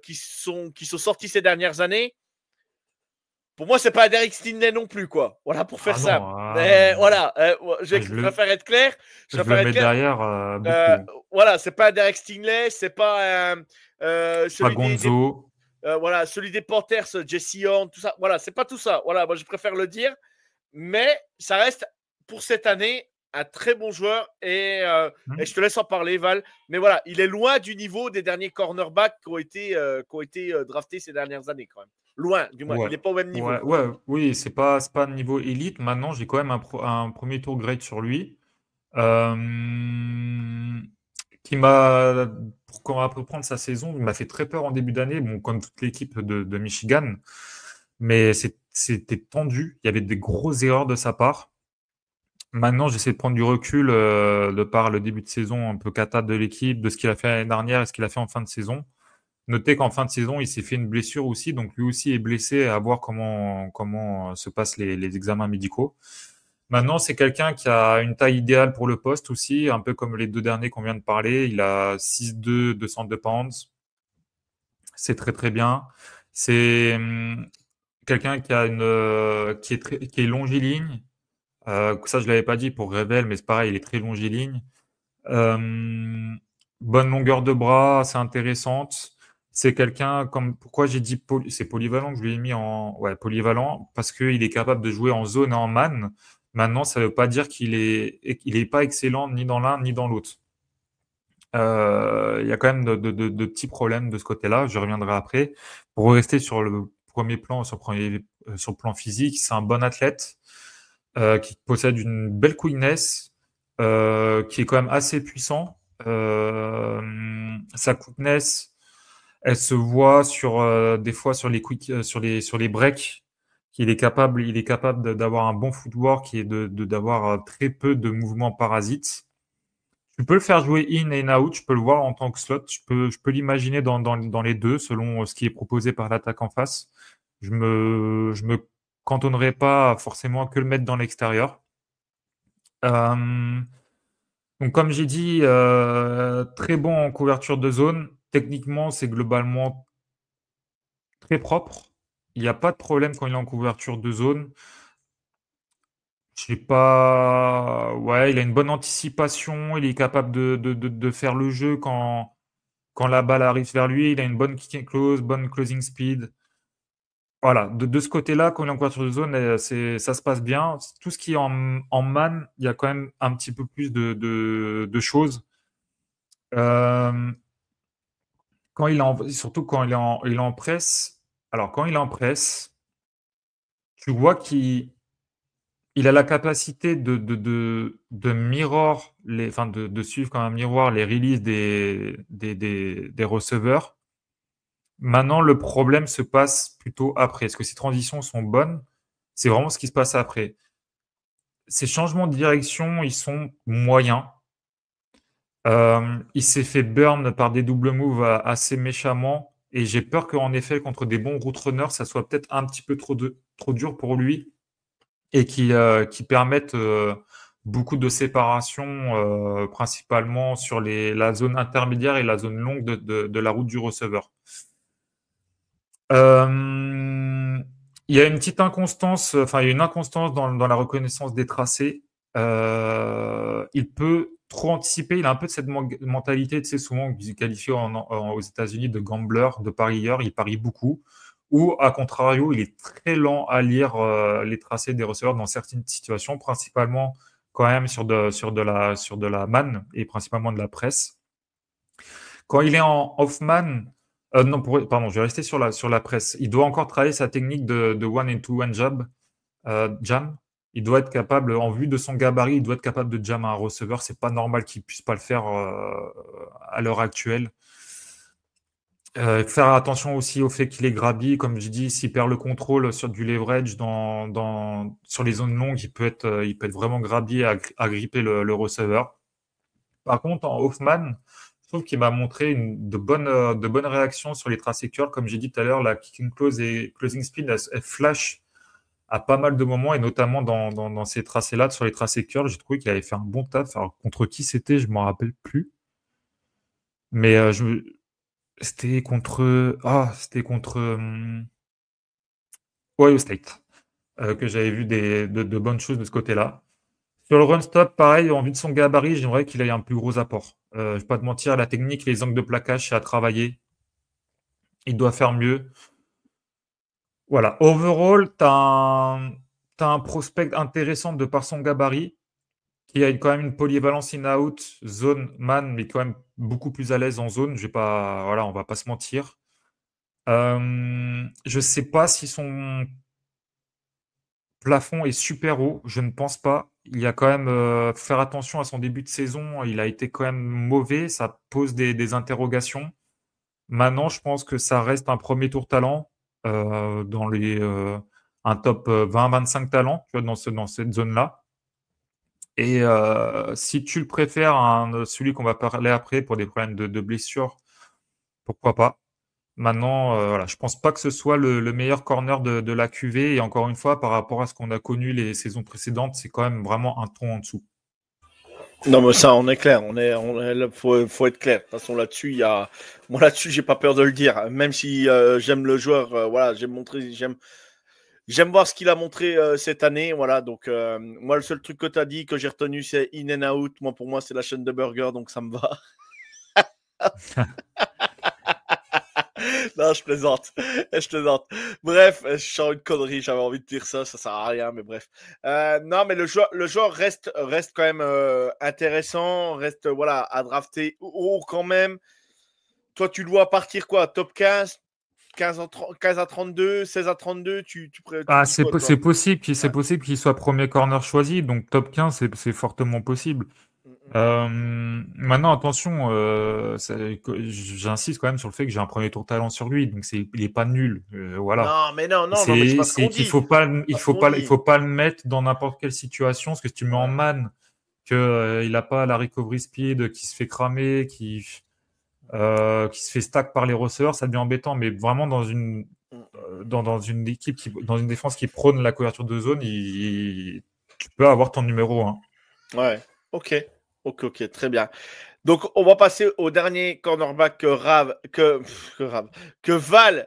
qui sont sortis ces dernières années, pour moi, c'est pas Derek Stingley non plus, quoi. Voilà, pour faire Ah non, simple. ah Mais non. voilà, Je je le, préfère être clair. Je je préfère le être mets clair. derrière Euh, beaucoup. voilà, c'est pas Derek Stingley, c'est pas Pas celui Gonzo. voilà, celui des Panthers, Jesse Horn, tout ça. Voilà, c'est pas tout ça. Voilà, moi je préfère le dire, mais ça reste pour cette année un très bon joueur et je Hmm. te laisse en parler, Val. Mais voilà, il est loin du niveau des derniers cornerbacks qui ont été draftés ces dernières années, quand même. Loin, du moins. Il Ouais. n'est pas au même niveau, Ouais, quoi. ouais, oui, c'est pas un niveau élite. Maintenant, j'ai quand même un premier tour grade sur lui. Euh, qui m'a, pour qu'on va prendre sa saison, il m'a fait très peur en début d'année, bon, comme toute l'équipe de Michigan. Mais c'était tendu. Il y avait des grosses erreurs de sa part. Maintenant, j'essaie de prendre du recul de par le début de saison un peu cata de l'équipe, de ce qu'il a fait l'année dernière et ce qu'il a fait en fin de saison. Notez qu'en fin de saison, il s'est fait une blessure aussi, donc lui aussi est blessé à voir comment se passent les examens médicaux. Maintenant, c'est quelqu'un qui a une taille idéale pour le poste aussi, un peu comme les deux derniers qu'on vient de parler. Il a 6'2", 202 pounds. C'est très très bien. C'est quelqu'un qui a qui est longiligne. Ça, je l'avais pas dit pour Revel, mais c'est pareil, il est très longiligne. Euh, Bonne longueur de bras, c'est intéressante. C'est quelqu'un comme pourquoi j'ai dit c'est polyvalent que je lui ai mis en ouais polyvalent parce qu'il est capable de jouer en zone et en man. Maintenant, ça veut pas dire qu'il est pas excellent ni dans l'un ni dans l'autre. Il y a quand même de petits problèmes de ce côté-là. Je reviendrai après. Pour rester sur le premier plan, sur le plan physique, c'est un bon athlète qui possède une belle quickness, qui est quand même assez puissant. Sa quickness, elle se voit des fois sur les sur les breaks, il est capable d'avoir un bon footwork et d'avoir très peu de mouvements parasites. Tu peux le faire jouer in et out, tu peux le voir en tant que slot, je peux l'imaginer dans les deux selon ce qui est proposé par l'attaque en face. Je me cantonnerai pas forcément que le mettre dans l'extérieur. Euh, donc comme j'ai dit, très bon en couverture de zone. Techniquement, c'est globalement très propre. Il n'y a pas de problème quand il est en couverture de zone. Je sais pas. Ouais, il a une bonne anticipation. Il est capable de faire le jeu quand la balle arrive vers lui. Il a une bonne kick and close, bonne closing speed. Voilà, de ce côté-là, quand il est en couverture de zone, ça se passe bien. Tout ce qui est en man, il y a quand même un petit peu plus de choses. Euh, surtout quand il est en presse. Alors, quand il est en presse, tu vois il a la capacité de mirror enfin, de suivre comme un miroir les releases des receveurs. Maintenant, le problème se passe plutôt après. Est-ce que ces transitions sont bonnes? C'est vraiment ce qui se passe après. Ces changements de direction, ils sont moyens. Il s'est fait burn par des double moves assez méchamment. Et j'ai peur qu'en effet, contre des bons route runners, ça soit peut-être un petit peu trop dur pour lui et qui permettent beaucoup de séparation, principalement sur la zone intermédiaire et la zone longue de la route du receveur. Euh, il y a une petite inconstance, enfin, il y a une inconstance dans la reconnaissance des tracés. Il peut trop anticiper. Il a un peu de cette mentalité, tu sais, souvent qualifié aux États-Unis de gambler, de parieur. Il parie beaucoup. Ou, à contrario, il est très lent à lire les tracés des receveurs dans certaines situations, principalement quand même sur de la man et principalement de la presse. Quand il est en off-man, non, pardon, je vais rester sur la presse. Il doit encore travailler sa technique de one and two one jam. Il doit être capable, en vue de son gabarit, il doit être capable de jam un receveur. C'est pas normal qu'il puisse pas le faire à l'heure actuelle. Faire attention aussi au fait qu'il est grabby, comme je dis, s'il perd le contrôle sur du leverage sur les zones longues, il peut être vraiment grabby à gripper le receveur. Par contre, en Hoffman, je trouve qu'il m'a montré de bonnes réactions sur les tracés curls. Comme j'ai dit tout à l'heure, la kicking close et closing speed, elle flash à pas mal de moments, et notamment dans ces tracés-là, sur les tracés curls, j'ai trouvé qu'il avait fait un bon taf. Alors, contre qui c'était, je m'en rappelle plus. Mais c'était contre Ohio State, que j'avais vu de bonnes choses de ce côté-là. Sur le run stop, pareil, en vue de son gabarit, j'aimerais qu'il ait un plus gros apport. Je vais pas te mentir, la technique, les angles de plaquage, c'est à travailler. Il doit faire mieux. Voilà. Overall, t'as un prospect intéressant de par son gabarit. qui a quand même une polyvalence in-out, zone, man, mais quand même beaucoup plus à l'aise en zone. Voilà, on va pas se mentir. Je sais pas si son plafond est super haut, je ne pense pas. Il y a quand même faut faire attention à son début de saison. Il a été quand même mauvais, ça pose des interrogations. Maintenant, je pense que ça reste un premier tour talent dans un top 20-25 talents, tu vois, dans cette zone-là. Et si tu le préfères à celui qu'on va parler après pour des problèmes de blessure, pourquoi pas. Maintenant, voilà, je pense pas que ce soit le meilleur corner de la QV. Et encore une fois, par rapport à ce qu'on a connu les saisons précédentes, c'est quand même vraiment un ton en dessous. Non, mais ça, on est clair. Faut être clair. De toute façon, là-dessus, moi, là-dessus, j'ai pas peur de le dire. Même si j'aime le joueur, voilà, j'aime voir ce qu'il a montré cette année. Voilà, donc, moi, le seul truc que tu as dit, que j'ai retenu, c'est in and out. Moi, pour moi, c'est la chaîne de burger, donc ça me va. Non, je plaisante. Je plaisante. Bref, je sens une connerie. J'avais envie de dire ça. Ça sert à rien, mais bref. Non, mais le joueur reste quand même intéressant. Reste, voilà, à drafter haut quand même. Toi, tu le vois partir quoi? Top 15, 15 à 32, 16 à 32, tu Ah, dis quoi, toi? c'est Ouais. possible qu'il soit premier corner choisi, donc top 15, c'est fortement possible. Mm, mm, mm. Maintenant, attention, j'insiste quand même sur le fait que j'ai un premier tour talent sur lui, donc il est pas nul, voilà. Non, mais non, non, non, mais c'est C'est pas ce c'est qu'on qu'il dit. faut pas, C'est pas ce qu'on il dit. faut pas le mettre dans n'importe quelle situation, parce que si tu le mets en Ouais. man, que il a pas la recovery speed, qui se fait cramer, qui se fait stack par les receveurs, ça devient embêtant. Mais vraiment Mm, mm. dans une équipe dans une défense qui prône la couverture de zone, tu peux avoir ton numéro 1. Ouais. Ok. Ok, ok, très bien. Donc, on va passer au dernier cornerback que Val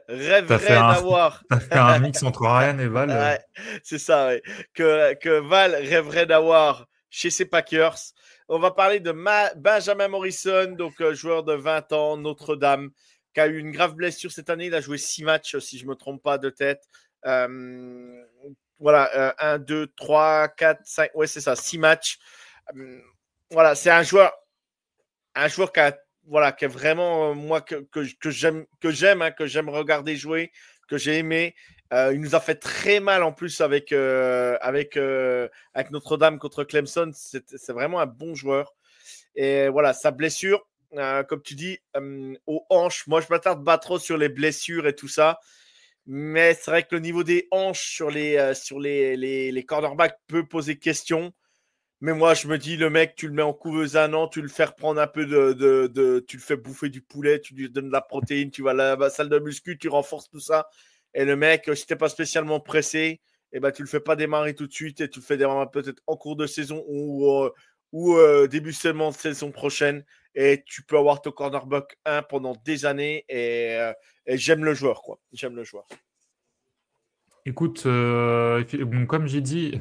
T'as fait rêverait un, d'avoir. t'as fait un mix entre Ryan et Val. Ouais, c'est ça, ouais. Que Val rêverait d'avoir chez ses Packers. On va parler de Benjamin Morrison, donc joueur de 20 ans, Notre-Dame, qui a eu une grave blessure cette année. Il a joué 6 matchs, si je ne me trompe pas de tête. Euh, voilà, 1, 2, 3, 4, 5, ouais, c'est ça, 6 matchs. Euh, voilà, c'est un joueur qui est vraiment moi que j'aime regarder jouer, que j'ai aimé. Il nous a fait très mal en plus avec Notre-Dame contre Clemson. C'est vraiment un bon joueur. Et voilà, sa blessure, comme tu dis, aux hanches. Moi, je m'attarde pas trop sur les blessures et tout ça. Mais c'est vrai que le niveau des hanches sur les cornerbacks peut poser question. Mais moi, je me dis, le mec, tu le mets en couveuse 1 an, tu le fais reprendre un peu tu le fais bouffer du poulet, tu lui donnes de la protéine, tu vas à la salle de muscu, tu renforces tout ça. Et le mec, si t'es pas spécialement pressé, eh ben, tu le fais pas démarrer tout de suite et tu le fais démarrer peut-être en cours de saison ou début seulement de saison prochaine. Et tu peux avoir ton cornerback 1 pendant des années. Et j'aime le joueur, quoi. J'aime le joueur. Écoute, et puis, bon, comme j'ai dit,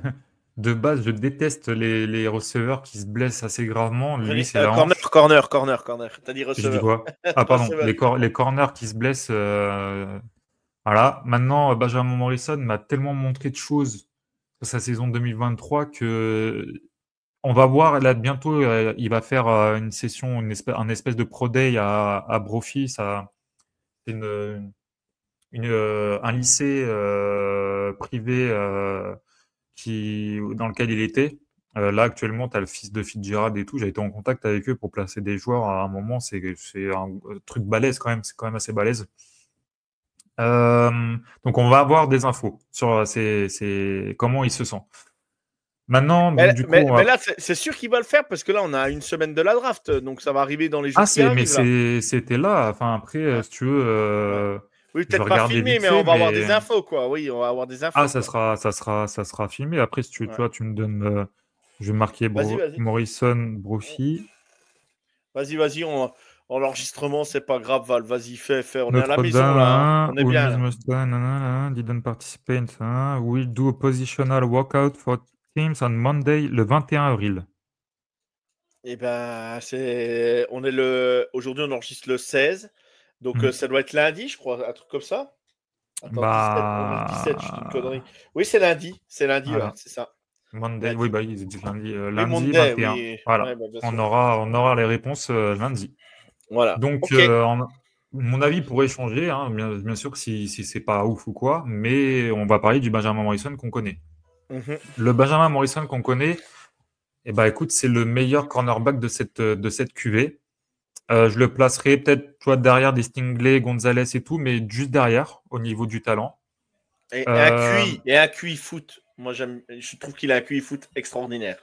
de base, je déteste les receveurs qui se blessent assez gravement. Lui, c'est la Corner, hanche. corner, corner, corner. T'as dit J'ai dit receveur. quoi? Ah, pardon, Receveur. les corners qui se blessent. Voilà. Maintenant, Benjamin Morrison m'a tellement montré de choses sur sa saison 2023 que on va voir là bientôt. Il va faire une session, un espèce de pro day à Brophy. C'est un lycée privé dans lequel il était. Là, actuellement, tu as le fils de Fitzgerald et tout. J'ai été en contact avec eux pour placer des joueurs à un moment. C'est un truc balèze quand même. C'est quand même assez balèze. Donc, on va avoir des infos sur comment il se sent. Maintenant, donc, Mais, du coup, mais, mais là, c'est sûr qu'il va le faire parce que là, on a une semaine de la draft. Donc, ça va arriver dans les jours qui mais arrivent, là. c'était là. Enfin, après, Ouais, si tu veux, ouais. Oui, je vais peut-être pas regarder filmé, vite mais fait, on va avoir des mais infos, quoi. Oui, on va avoir des infos, quoi. ça sera filmé. Après, si tu Ouais. vois, tu me donnes, je vais marquer Vas-y, vas-y. Morrison, Brophy, Vas-y, vas-y. L'enregistrement, c'est pas grave, Val. Vas-y, fais. On est à la maison, là. Hein. Notre-Dame, On est Ole bien, Miss là. Mustang, nanana, didn't participate, will do a positional workout for teams on Monday, le 21 avril. Eh ben, aujourd'hui, on enregistre le 16. Donc, Hmm. ça doit être lundi, je crois. Un truc comme ça. Attends, 17. On est le 17, je dis une connerie. Bah, Oui, c'est lundi. C'est lundi, ouais, voilà. c'est ça. Monday, oui, Lundi. bah, ils disent lundi, Oui, lundi Monday, 21. oui. Ouais, Voilà, bah, bien on sûr. aura les réponses lundi. Voilà. Donc, Ok. mon avis pourrait changer, hein, bien sûr, si c'est pas ouf ou quoi, mais on va parler du Benjamin Morrison qu'on connaît. Mhm. Le Benjamin Morrison qu'on connaît, eh ben, écoute, c'est le meilleur cornerback de cette QV. Je le placerai peut-être, tu vois, derrière des Stingley, Gonzalez et tout, mais juste derrière, au niveau du talent. Et un Euh, QI, et un QI foot. Moi, je trouve qu'il a un QI foot extraordinaire.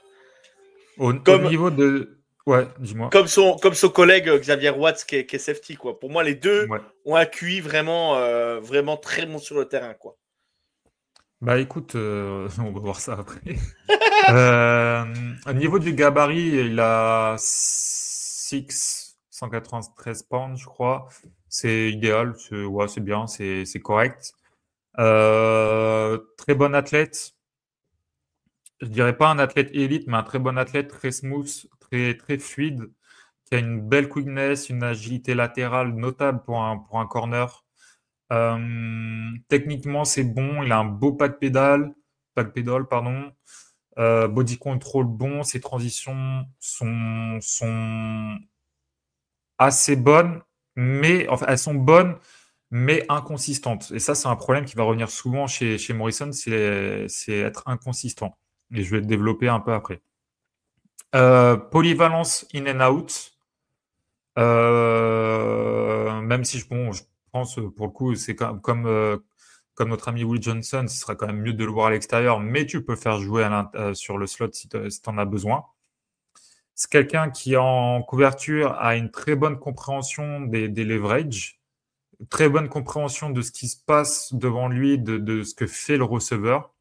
au Comme, niveau de... Ouais, dis-moi. comme son collègue Xavier Watts qui est safety, quoi. Pour moi, les deux Ouais. ont un QI vraiment très bon sur le terrain, quoi. Bah écoute, on va voir ça après. Au niveau du gabarit, il a 193 pounds, je crois. C'est idéal, ouais, c'est bien, c'est correct. Très bon athlète. Je dirais pas un athlète élite, mais un très bon athlète, très smooth, très fluide, qui a une belle quickness, une agilité latérale notable pour un corner. Techniquement, c'est bon. Il a un beau pas de pédale, pardon. Body control bon. Ses transitions sont assez bonnes, mais enfin, elles sont bonnes, mais inconsistantes. Et ça, c'est un problème qui va revenir souvent chez Morrison, c'est être inconsistant. Et je vais le développer un peu après. Polyvalence in and out. Même si bon, je pense pour le coup, c'est comme notre ami Will Johnson, ce serait quand même mieux de le voir à l'extérieur, mais tu peux faire jouer sur le slot si tu en as besoin. C'est quelqu'un qui, en couverture, a une très bonne compréhension des leverages, très bonne compréhension de ce qui se passe devant lui, de ce que fait le receveur.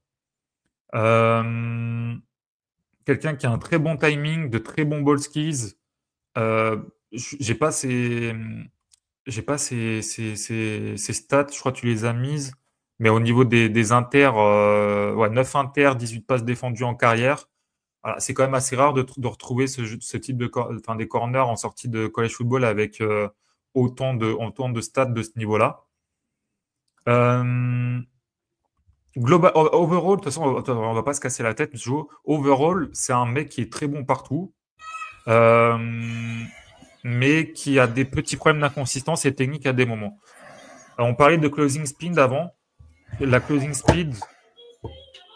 Euh, Quelqu'un qui a un très bon timing, de très bons ball skills. Euh, j'ai pas ses stats, je crois que tu les as mises. Mais au niveau des inters, ouais, 9 inters, 18 passes défendues en carrière. Voilà, c'est quand même assez rare de retrouver ce type enfin, des corners en sortie de college football avec autant de stats de ce niveau-là. Euh, Overall, de toute façon, on va pas se casser la tête. Overall, c'est un mec qui est très bon partout. Euh, mais qui a des petits problèmes d'inconsistance et technique à des moments. Alors, on parlait de closing speed avant. La closing speed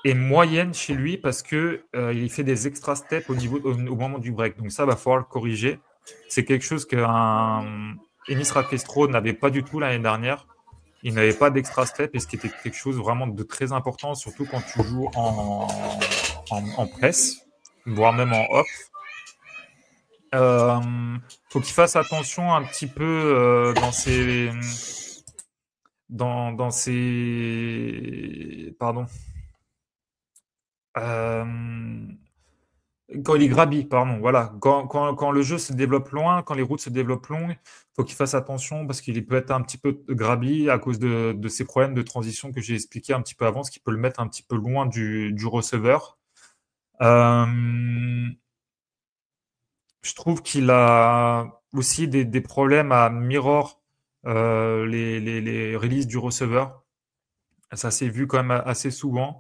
est moyenne chez lui parce que il fait des extra steps au moment du break. Donc ça, va falloir le corriger. C'est quelque chose qu'un Ennis Rakestro n'avait pas du tout l'année dernière. Il n'avait pas d'extra step et ce qui était quelque chose vraiment de très important, surtout quand tu joues en presse, voire même en off. Faut qu'il fasse attention un petit peu dans ses pardon. Euh, Quand il est grabby, pardon, voilà. Quand le jeu se développe loin, quand les routes se développent longues, faut qu'il fasse attention parce qu'il peut être un petit peu grabby à cause de ces problèmes de transition que j'ai expliqué un petit peu avant, ce qui peut le mettre un petit peu loin du receveur. Euh, Je trouve qu'il a aussi des problèmes à mirror les releases du receveur. Ça s'est vu quand même assez souvent.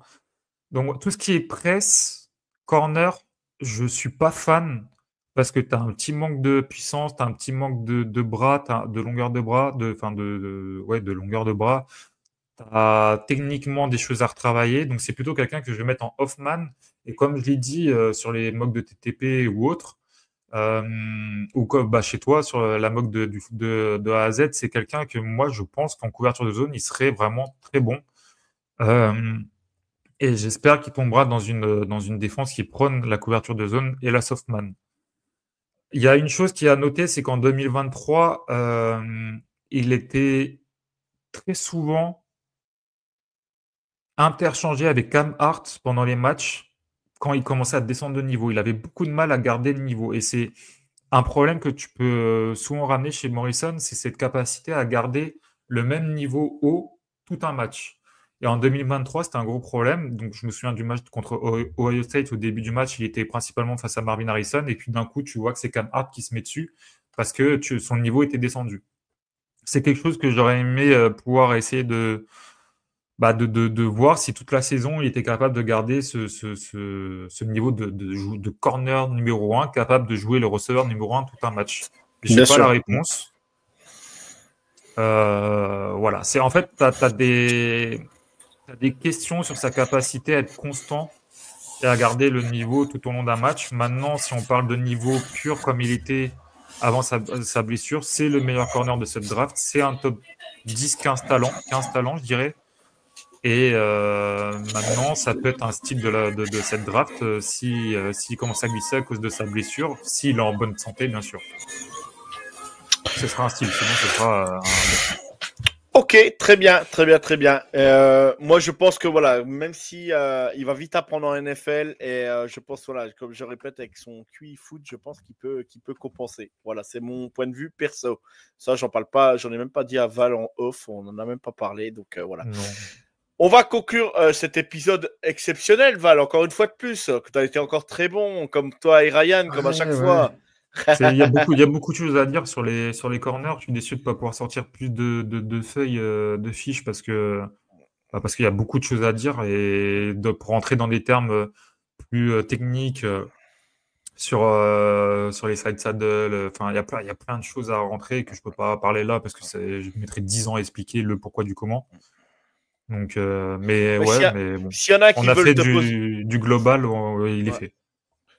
Donc, tout ce qui est presse, corner, je suis pas fan parce que tu as un petit manque de puissance, tu as un petit manque de bras, de longueur de bras, enfin ouais, de longueur de bras. Tu as techniquement des choses à retravailler. Donc, c'est plutôt quelqu'un que je vais mettre en off-man. Et comme je l'ai dit sur les mocks de TTP ou autres, ou comme bah, chez toi sur la mock de A à Z, c'est quelqu'un que moi je pense qu'en couverture de zone, il serait vraiment très bon. Euh, et j'espère qu'il tombera dans une défense qui prône la couverture de zone et la softman. Il y a une chose qui est à noter, c'est qu'en 2023, il était très souvent interchangé avec Cam Hart pendant les matchs quand il commençait à descendre de niveau. Il avait beaucoup de mal à garder le niveau. Et c'est un problème que tu peux souvent ramener chez Morrison, c'est cette capacité à garder le même niveau haut tout un match. Et en 2023, c'était un gros problème. Donc, je me souviens du match contre Ohio State. Au début du match, il était principalement face à Marvin Harrison. Et puis, d'un coup, tu vois que c'est Cam Hart qui se met dessus parce que son niveau était descendu. C'est quelque chose que j'aurais aimé pouvoir essayer de voir si toute la saison, il était capable de garder ce niveau de corner numéro 1, capable de jouer le receveur numéro 1 tout un match. Je Bien n'ai pas la sûr. réponse. Voilà. En fait, tu as des questions sur sa capacité à être constant et à garder le niveau tout au long d'un match. Maintenant, si on parle de niveau pur comme il était avant sa blessure, c'est le meilleur corner de cette draft. C'est un top 10, 15 talents, je dirais. Et maintenant, ça peut être un style de cette draft s'il commence à glisser à cause de sa blessure, s'il est en bonne santé, bien sûr. Ce sera un style, sinon ce sera un bust. Ok, très bien, très bien, très bien. Moi, je pense que voilà, même si il va vite apprendre en NFL et je pense voilà, comme je répète avec son QI foot, je pense qu'il peut compenser. Voilà, c'est mon point de vue perso. Ça, j'en parle pas, j'en ai même pas dit à Val en off, on en a même pas parlé, donc voilà. Non. On va conclure cet épisode exceptionnel, Val. Encore une fois de plus, que tu as été encore très bon, comme toi et Ryan, comme à chaque Ouais, ouais. fois. Il y a beaucoup de choses à dire sur les corners. Je suis déçu de ne pas pouvoir sortir plus de feuilles, de fiches parce qu'il y a beaucoup de choses à dire et pour rentrer dans des termes plus techniques sur les side saddles. Enfin, il y a plein de choses à rentrer que je peux pas parler là parce que je mettrais 10 ans à expliquer le pourquoi du comment. Donc, mais Ouais, ouais, mais bon. s'il y en a On qui a veulent fait te poser, du global, il est ouais. fait.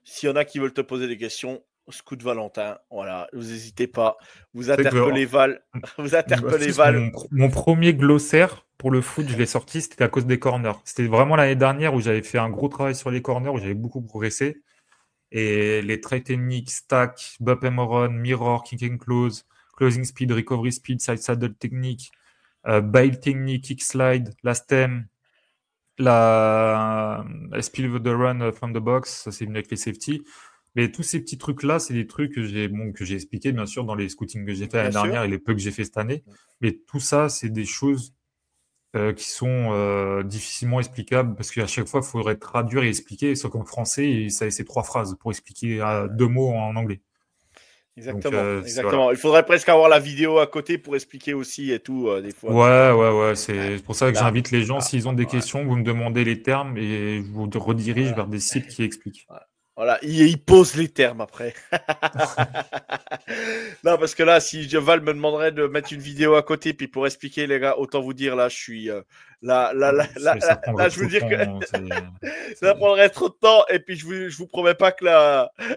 S'il y en a qui veulent te poser des questions, Scout Valentin, voilà, vous n'hésitez pas, vous C'est que, interpellez Val, vous interpellez Val. mon premier glossaire pour le foot, je l'ai sorti, c'était à cause des corners. C'était vraiment l'année dernière où j'avais fait un gros travail sur les corners, où j'avais beaucoup progressé. Et les traits techniques, stack, bump and run, mirror, kick and close, closing speed, recovery speed, side saddle technique, bail technique, kick slide, la stem, la speed of the run from the box, ça c'est venu avec les safety. Mais tous ces petits trucs-là, c'est des trucs que j'ai expliqué, bien sûr, dans les scootings que j'ai fait Bien l'année sûr. dernière et les peu que j'ai fait cette année. Mais tout ça, c'est des choses qui sont difficilement explicables parce qu'à chaque fois, il faudrait traduire et expliquer. Sauf qu'en français, c'est 3 phrases pour expliquer 2 mots en anglais. Donc, Exactement, voilà. exactement. Il faudrait presque avoir la vidéo à côté pour expliquer aussi et tout, des fois. Donc, Ouais. C'est pour ça que là, j'invite les gens, là, s'ils ont des ouais. questions, vous me demandez les termes et je vous redirige Voilà. vers des sites qui expliquent. Voilà, il pose les termes après. Non, parce que là, si Val me demanderait de mettre une vidéo à côté, puis pour expliquer, les gars, autant vous dire, là, je suis. Ça prendrait Là, je trop veux de dire que temps. ça prendrait trop de temps, et puis je vous promets pas que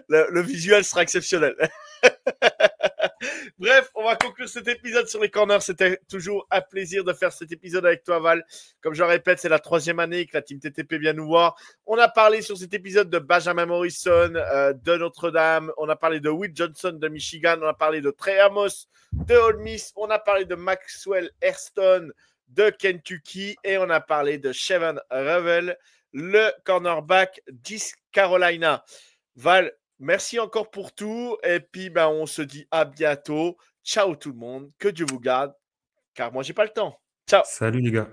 le visuel sera exceptionnel. Bref, on va conclure cet épisode sur les corners. C'était toujours un plaisir de faire cet épisode avec toi, Val. Comme je le répète, c'est la 3e année que la team TTP vient nous voir. On a parlé sur cet épisode de Benjamin Morrison, de Notre-Dame. On a parlé de Will Johnson de Michigan. On a parlé de Trey Amos de Ole Miss. On a parlé de Maxwell Hairston de Kentucky. Et on a parlé de Chevon Revel, le cornerback d'East Carolina. Val, merci encore pour tout. Et puis, on se dit à bientôt. Ciao tout le monde. Que Dieu vous garde. Car moi, j'ai pas le temps. Ciao. Salut les gars.